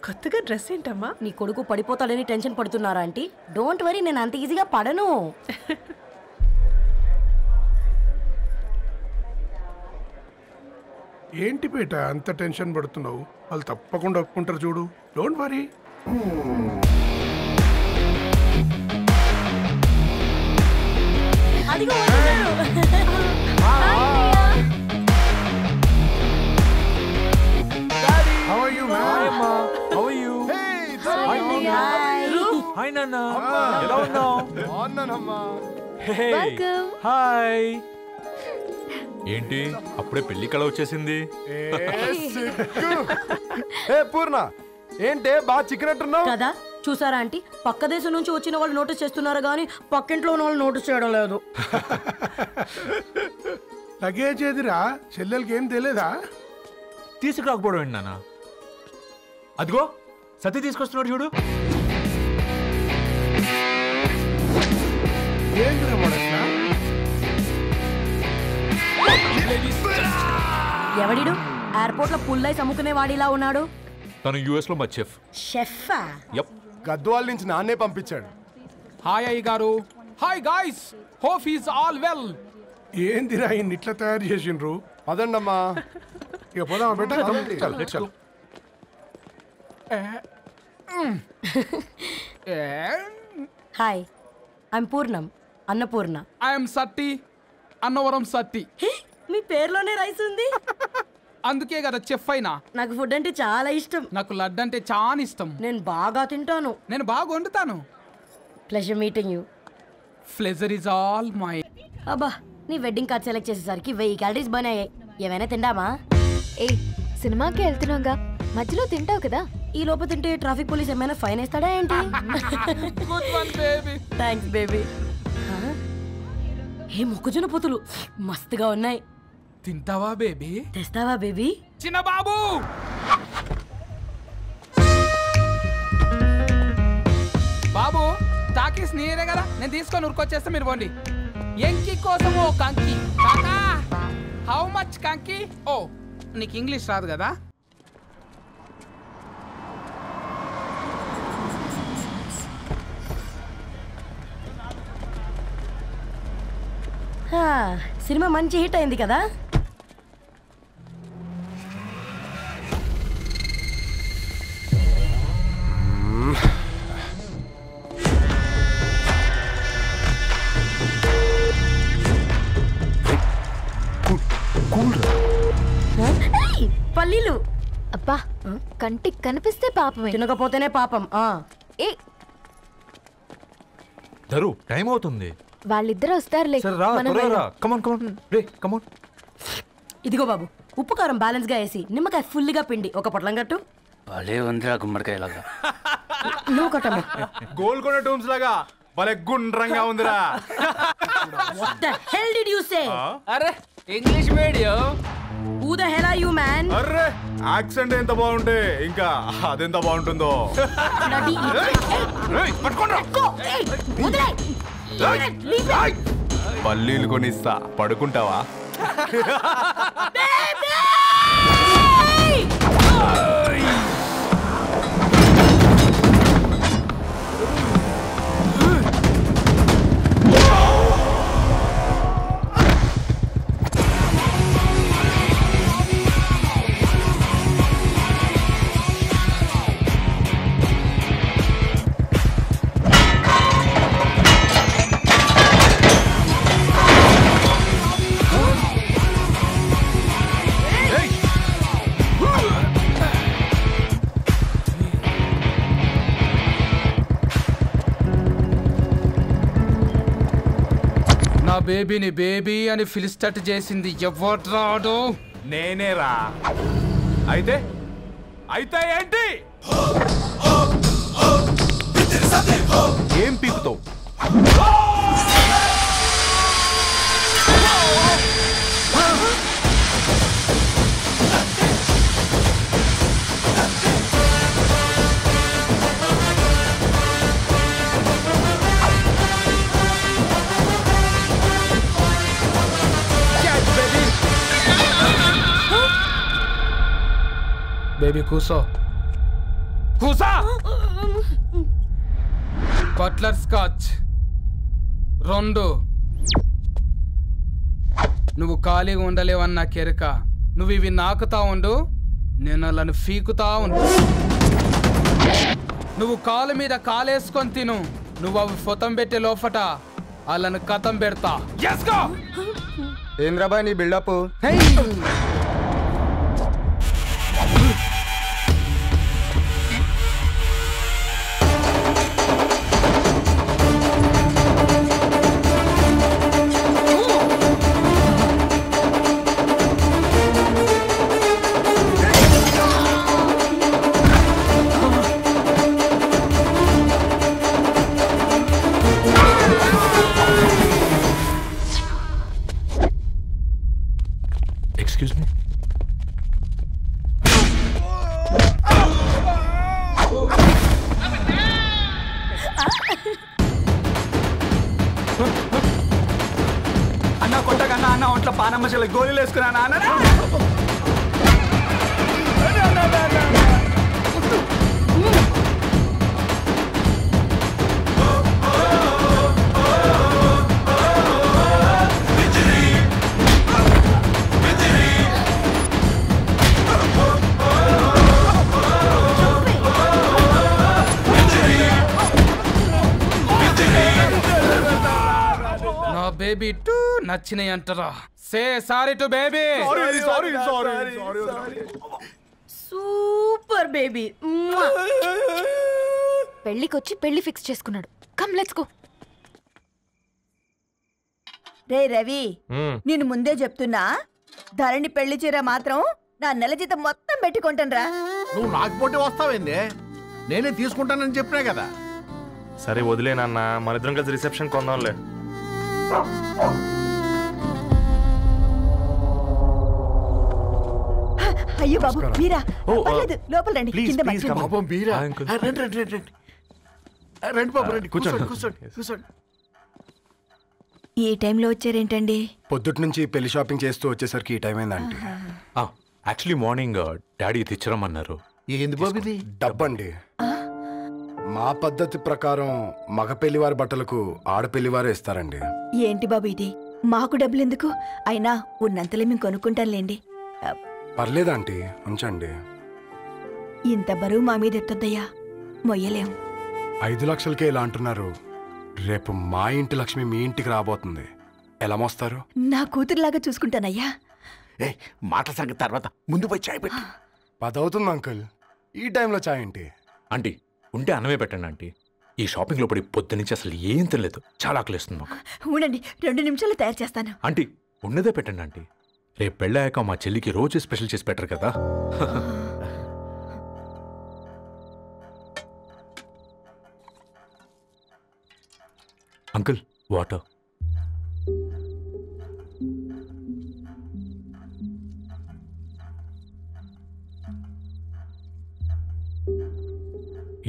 కొత్తగా డ్రెస్ ఏంటమ్మా? నీ కొడుకు పడిపోతాడని టెన్షన్ పడుతున్నారా ఆంటీ? డోంట్ వరీ, నేను అంత ఈజీగా పడను. ఏంటి బేట అంత టెన్షన్ పడుతున్నావు? వాళ్ళు తప్పకుండా ఒప్పుకుంటారు చూడు. Don't worry. అదిగో How are you, man? How are you? Hi Nana. ఎలా ఉన్నావు? బాగున్నానమ్మా. Welcome. Hi. ఏంటి అప్పుడే పెళ్లి కళ వచ్చేసింది? ఏ పూర్ణ, ఏంటే బాగా చిక్కినట్టున్నావు కదా? చూసారా ఆంటీ, పక్క దేశం నుంచి వచ్చిన వాళ్ళు నోటీస్ చేస్తున్నారు కానీ పక్కింట్లో ఉన్న వాళ్ళు నోటీస్ చేయడం లేదు. లగేజ్ ఏదిరా? చెల్లెలకి ఏం తెలియదా? తీసుకురాకపోవడం ఏంటి నాన్న? అదిగో సతీ తీసుకొస్తున్నాడు చూడు. ఏంటిరా మొదట్లా? ఎవడిడు ఎయిర్పోర్ట్ లో పుల్లైస్ అమ్ముకునే వాడిలా ఉన్నాడు? తను యుఎస్ లో మా చెఫ్. షెఫా? యప్. గద్వాల నుంచి నాన్నే పంపించాడు. హాయ్ అయ్య గారు. Hi guys, hope is all well. ఏందిరా ఇన్ని ఇట్లా తయారు చేసిండ్రు? పదండమ్మా. ఇక పోదామా బేట? చల్. Hi, I'm Purnam, Annapurna. I'm Satti, Annavaram Satti. మీ పేర్లోనే రైస్ ఉంది. అందుకే కదా చెఫ్ అయినా. నాకు ఫుడ్ అంటే చాలా ఇష్టం. నాకు లడ్డు అంటే చాలా ఇష్టం. నేను బాగా తింటాను. నేను బాగా వండుతాను. Pleasure meeting you. Pleasure is all my. అబ్బా, నీ వెడ్డింగ్ కార్డ్ సెలెక్ట్ చేసేసరికి 1000 క్యాలరీస్ బర్న్ అయ్యాయి. ఏమైనా తిండామా? ఏ సినిమాకి వెళ్తున్నావుగా, మధ్యలో తింటావు కదా. ఈ లోపు తింటే ట్రాఫిక్ పోలీస్ ఏమైనా ఫైన్ వేస్తాడా ఏంటి? Good one baby. Thanks baby. ఏ మొక్కజొన్న పొతులు మస్తుగా ఉన్నాయి. తింటావా బేబీ? తెస్తావా బేబీ? చిన్న బాబు, బాబు టాకీస్ నీరే కదా, నేను తీసుకొని ఉరికొచ్చేస్తే మీరు పోండి. ఎంకి కోసం ఓ కంకి. కాకా, హౌ మచ్ కంకి? ఓ, నీకు ఇంగ్లీష్ రాదు కదా? సినిమా మంచి హిట్ అయింది కదా? పల్లీలు. అబ్బా, కంటికి కనిపిస్తే పాపమే, తినకపోతేనే పాపం. ఏ ధరు, టైం అవుతుంది. వాళ్ళిద్దరు వస్తారులే. ఇదిగో బాబు, ఉప్పు కారం బ్యాలెన్స్ గా వేసి నిమ్మకాయ ఫుల్ గా పిండి ఒక పొట్లం కట్టు. భలే ఉందిరా గుమ్మడికాయ లాగా. నువ్వు కట్టమ్మా. గోల్కొండ టూమ్స్ లాగా భలే గుండ్రంగా ఉందిరా. What the hell did you say? అరే English medium. Who the hell are you, man? Array, accent ఎంత బాగుంటే ఇంకా అదెంత బాగుంటుందో. పల్లీలు కొనిస్తా, పడుకుంటావా? బేబీని బేబీ అని పిలిచేటట్టు చేసింది ఎవరు రాడు? నేనేరా. అయితే అయితే ఏంటి? ఏం పీకుతావు? బేబీ కూసో కూసా. Buttler scotch 2. నువ్వు ఖాళీగా ఉండలేవన్న కెరక. నువ్వు ఇవి నాకుతా ఉండు, నేను వాళ్ళను ఫీకుతా ఉండు. నువ్వు కాలు మీద కాలేసుకొని తిను. నువ్వు అవి ఫొతం పెట్టే లోపట వాళ్ళను కథం పెడతా. ఏంద్రాబాయ్ నీ బిల్డప్? Excuse me. అన్న కొట్టకన్నా అన్న ఒంట్లో పానమ్మ చెల్లి గోళీలు వేసుకున్నా అన్న. బేబీ టూ నచ్చినాయి అంటారా? Say sorry to baby. Super baby. పెళ్ళికొచ్చి పెళ్లి ఫిక్స్ చేసుకున్నాడు. Come let's go. రే రవి, నేను ముందే చెప్తున్నా, ధరణి పెళ్లి చీర మాత్రం నా నెల జీతం మొత్తం పెట్టుకుంటానురా. నువ్వు నాకు పోటీ వస్తావేంది? నేనే తీసుకుంటానని చెప్పినా కదా. సరే వదిలేనన్న, మన ఇద్దరం కలిసి రిసెప్షన్ కొందాంలే. అయ్యో బాబు మీరా? పర్లేదు, లోపల రండి. కింద మంచం. పాపం మీరా? అంకుల్. రండి రండి రండి రండి. రండి బాబు రండి. కూర్చోండి కూర్చోండి కూర్చోండి. ఈ టైంలో వచ్చారేంటండి? పొద్దుటి నుంచి పెళ్లి షాపింగ్ చేస్తూ వచ్చేసరికి ఈ టైం అయిందండి. యాక్చువల్లీ మార్నింగ్ డాడీ తెచ్చరమన్నారు. ఏంది బాబు ఇది? డబ్బండి. మా పద్ధతి ప్రకారం మగ పెళ్లివారి బట్టలకు ఆడపెళ్లివారే ఇస్తారండి. ఏంటి బాబు ఇది? మాకు డబ్బులు ఎందుకు? అయినా ఉన్నంతలే మేము కొనుక్కుంటాంలేండి. పర్లేదంటీ, ఉంచండి. ఇంత బరువు మా మీద ఎత్తొద్దయ్యా, మొయ్యలేం. 5 లక్షలకే ఇలా అంటున్నారు. రేపు మా ఇంటి లక్ష్మి మీ ఇంటికి రాబోతుంది. ఎలా మోస్తారు? నా కూతురులాగా చూసుకుంటానయ్యా. మాట సంగతి తర్వాత, ముందు పోయి చాయ్ పెట్టి. 10 అవుతుంది అంకుల్. ఈ టైంలో చాయ్ ఏంటి? ఆంటీ ఉంటే అన్నమే పెట్టండి ఆంటీ. ఈ షాపింగ్లో పడి పొద్దు నుంచి అసలు ఏం తినలేదు. చాలా ఆకలిస్తుంది మాకు. ఉండండి, 2 నిమిషాలు తయారు చేస్తాను. ఆంటీ ఉన్నదే పెట్టండి ఆంటీ. రేపు పెళ్ళాక మా చెల్లికి రోజు స్పెషల్ చేసి పెట్టరు కదా. Uncle water.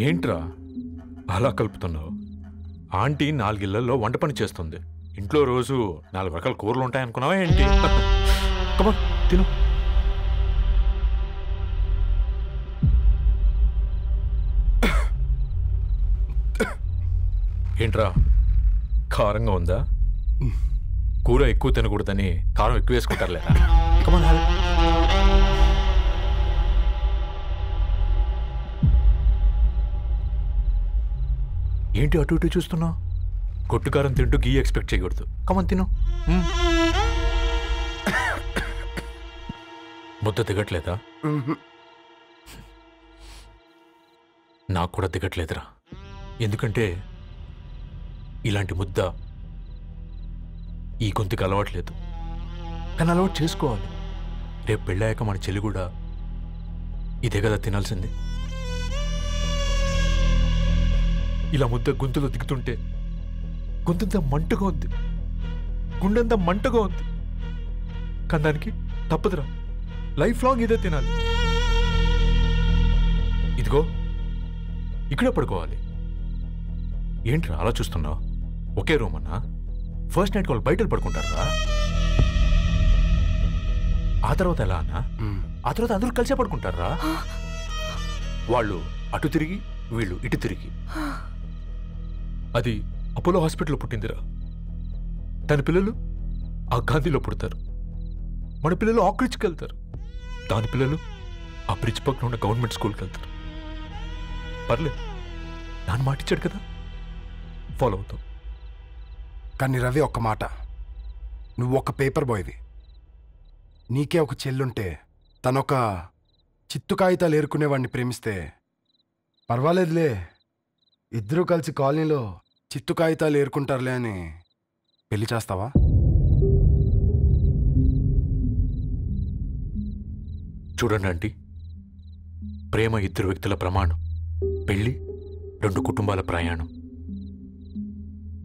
ఏంట్రా అలా కలుపుతున్నావు? ఆంటీ 4 ఇళ్లలో వంట పని చేస్తుంది. ఇంట్లో రోజు 4 రకాల కూరలు ఉంటాయనుకున్నావా ఏంటి? కమా తిను. ఏంట్రా కారంగా ఉందా? కూర ఎక్కువ తినకూడదని కారం ఎక్కువ వేసుకుంటారు లేదా? కమా. ఏంటి అటు ఇటు చూస్తున్నావు? కొట్టుకారం తింటూ గీ ఎక్స్పెక్ట్ చేయకూడదు. కమన్ తిను. ముద్ద దిగట్లేదా? నాకు కూడా దిగట్లేదురా. ఎందుకంటే ఇలాంటి ముద్ద ఈ గొంతుకి అలవాట్లేదు. కానీ అలవాటు చేసుకోవాలి. రేపు పెళ్ళాక మన చెల్లి కూడా ఇదే కదా తినాల్సింది. ఇలా ముద్ద గొంతులో దిగుతుంటే గొంతంతా మంటగా ఉంది, గుండెంతా మంటగా ఉంది. కానీ దానికి తప్పదురా, లైఫ్ లాంగ్ ఇదే తినాలి. ఇదిగో ఇక్కడే పడుకోవాలి. ఏంట్రా అలా చూస్తున్నావు? ఒకే రూమ్ అన్నా? ఫస్ట్ నైట్ వాళ్ళు బయట పడుకుంటారా? ఆ తర్వాత ఎలా అన్నా? ఆ తర్వాత అందరూ కలిసే పడుకుంటారా? వాళ్ళు అటు తిరిగి వీళ్ళు ఇటు తిరిగి. అది అపోలో హాస్పిటల్లో పుట్టిందిరా. తన పిల్లలు ఆ గాంధీలో పుడతారు. మన పిల్లలు ఆక్రిడ్జ్కి వెళ్తారు. దాని పిల్లలు ఆ బ్రిడ్జ్ పక్కన ఉన్న గవర్నమెంట్ స్కూల్కి వెళ్తారు. పర్లేదు, నాన్న మాటిచ్చాడు కదా, ఫాలో అవుతాం. కానీ రవి, ఒక్క మాట, నువ్వు ఒక పేపర్ బాయ్వి. నీకే ఒక చెల్లుంటే తనొక చిత్తు కాగితాలు ఏరుకునేవాడిని ప్రేమిస్తే పర్వాలేదులే, ఇద్దరూ కలిసి కాలనీలో చిత్తు కాగితాలు ఏరుకుంటారులే అని పెళ్లి చేస్తావా? చూడండి ఆంటీ, ప్రేమ ఇద్దరు వ్యక్తుల ప్రమాణం, పెళ్ళి 2 కుటుంబాల ప్రయాణం.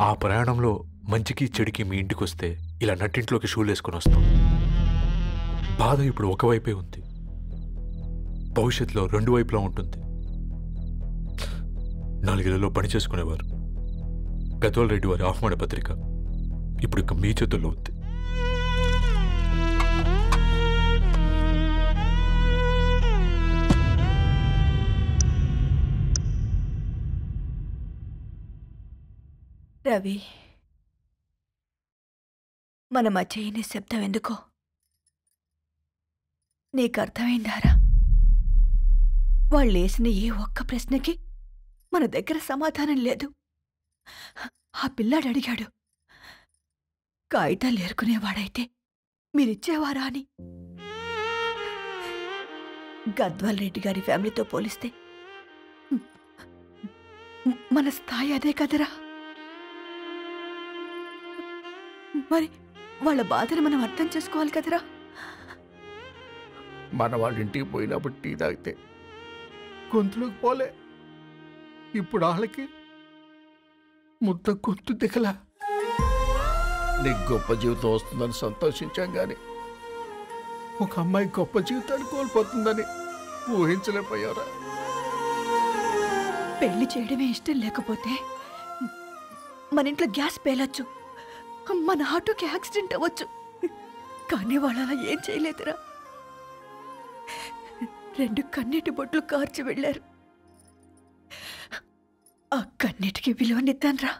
ఆ ప్రయాణంలో మంచికి చెడుకి మీ ఇంటికి వస్తే ఇలా నట్టింట్లోకి షూలు వేసుకొని వస్తాం. బాధ ఇప్పుడు ఒకవైపే ఉంది, భవిష్యత్తులో 2 వైపులా ఉంటుంది. 4 ఇళ్లలో పని చేసుకునేవారు గద్వాల్ రెడ్డి వారి ఆహ్వాన పత్రిక ఇప్పుడు ఇక మీ చేతుల్లో ఉంది. రవి, మన మధ్య ఈ నిశ్శబ్దం ఎందుకో నీకు అర్థమైందారా? వాళ్ళేసిన ఏ ఒక్క ప్రశ్నకి మన దగ్గర సమాధానం లేదు. ఆ పిల్లాడు అడిగాడు, కాగితాలు ఏరుకునేవాడైతే మీరిచ్చేవారా అని. గద్వాల్ రెడ్డి గారి ఫ్యామిలీతో పోలిస్తే మన స్థాయి అదే కదరా. మరి వాళ్ళ బాధను మనం అర్థం చేసుకోవాలి కదరా. మన వాళ్ళ ఇంటికి పోయినప్పుడు టీ తాగితే గొంతులోకి పోలే, ఇప్పుడు వాళ్ళకి ముద్ద గొంతు దిగలా. నీకు గొప్ప జీవితం వస్తుందని సంతోషించాం కానీ ఒక అమ్మాయి గొప్ప జీవితాన్ని కోల్పోతుందని ఊహించలేకపోయారా? పెళ్లి చేయడమే ఇష్టం లేకపోతే మన ఇంట్లో గ్యాస్ పేలొచ్చు, మన ఆటోకి యాక్సిడెంట్ అవ్వచ్చు, కానీ వాళ్ళు అలా ఏం చేయలేదురా. 2 కన్నీటి బొట్లు కార్చి వెళ్ళారు. ఆ కన్నీటికి విలువనిద్దాన్రా.